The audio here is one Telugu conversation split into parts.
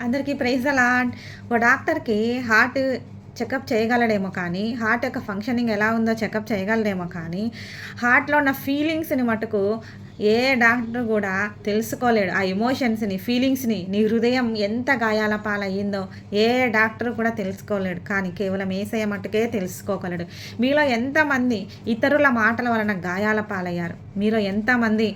అందరికీ ప్రైజ్ ద లార్డ్. ఒక డాక్టర్‌కి హార్ట్ చెకప్ చేయగలడేమో కానీ, హార్ట్ యొక్క ఫంక్షనింగ్ ఎలా ఉందో చెకప్ చేయగలడేమో కానీ, హార్ట్‌లో ఉన్న ఫీలింగ్స్‌ని మటుకు ఏ డాక్టర్ గూడా తెలుసుకోలేడు. ఆ ఎమోషన్స్‌ని, ఫీలింగ్స్‌ని, నీ హృదయం ఎంత గాయాల పాలయ్యిందో ఏ డాక్టర్ కూడా తెలుసుకోలేడు. కానీ కేవలం యేసయ్య మట్టుకే తెలుసుకోగలడు. మీలో ఎంతమంది ఇతరుల మాటల వలన గాయాల పాలయ్యారు? మీలో ఎంతమంది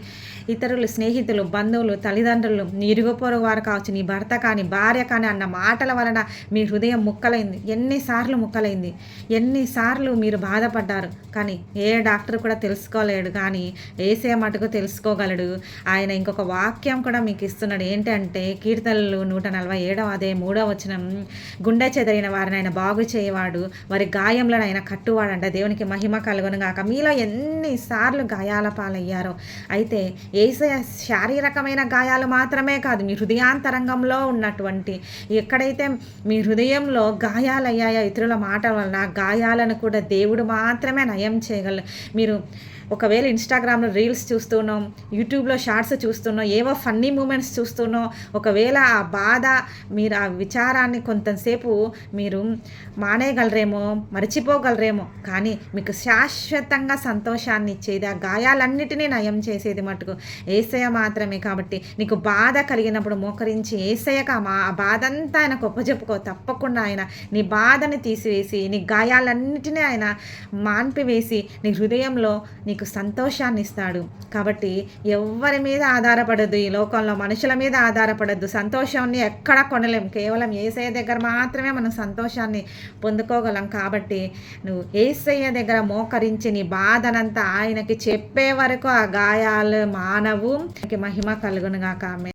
ఇతరులు, స్నేహితులు, బంధువులు, తల్లిదండ్రులు, నీ ఇరుగు పొరుగు వారు కావచ్చు, నీ భర్త కానీ, భార్య కానీ అన్న మాటల వలన మీ హృదయం ముక్కలైంది. ఎన్నిసార్లు ముక్కలైంది. ఎన్నిసార్లు మీరు బాధపడ్డారు. కానీ ఏ డాక్టర్ కూడా తెలుసుకోలేడు. కానీ యేసయ్య మటుకు తెలుసుకోగలడు. ఆయన ఇంకొక వాక్యం కూడా మీకు ఇస్తున్నాడు. ఏంటంటే కీర్తనలు 147వ అధ్యాయం 3వ వచనం, గుండె చెదరిన వారిని ఆయన బాగు చేయవాడు, వారి గాయములను ఆయన కట్టువాడంట. దేవునికి మహిమ కలుగును గాక. మీలో ఎన్నిసార్లు గాయాల పాలయ్యారో. అయితే యేసయ్య శారీరకమైన గాయాలు మాత్రమే కాదు, మీ హృదయాంతరంగంలో ఉన్నటువంటి ఎక్కడైతే మీ హృదయంలో గాయాలయ్యాయో ఇతరుల మాటల వలన, గాయాలను కూడా దేవుడు మాత్రమే నయం చేయగలరు. మీరు ఒకవేళ ఇన్‌స్టాగ్రామ్‌లో రీల్స్ చూస్తున్నాం, యూట్యూబ్‌లో షార్ట్స్ చూస్తున్నాం, ఏవో ఫన్నీ మూమెంట్స్ చూస్తున్నాం. ఒకవేళ ఆ బాధ, మీరు ఆ విచారాన్ని కొంతసేపు మీరు మానేయగలరేమో, మర్చిపోగలరేమో. కానీ మీకు శాశ్వతంగా సంతోషాన్ని ఇచ్చేది, ఆ గాయాలన్నిటినీ నయం చేసేది మటుకు యేసయ్య మాత్రమే. కాబట్టి నీకు బాధ కలిగినప్పుడు మోకరించి యేసయ్యకు ఆ బాధంతా ఆయనకు ఒప్పజెప్పుకో. తప్పకుండా ఆయన నీ బాధని తీసివేసి, నీ గాయాలన్నిటినీ ఆయన మాన్పివేసి, నీ హృదయంలో నీకు సంతోషాన్ని ఇస్తాడు. కాబట్టి ఎవ్వరి మీద ఆధారపడద్దు, ఈ లోకంలో మనుషుల మీద ఆధారపడద్దు. సంతోషాన్ని ఎక్కడా కొనలేం. కేవలం యేసయ్య దగ్గర మాత్రమే మనం సంతోషాన్ని పొందుకోగలం. కాబట్టి నువ్వు యేసయ్య దగ్గర మోకరించి నీ బాధనంతా ఆయనకి చెప్పే వరకు ఆ గాయాలు మానవు. మహిమ కలుగును గాక. ఆమేన్.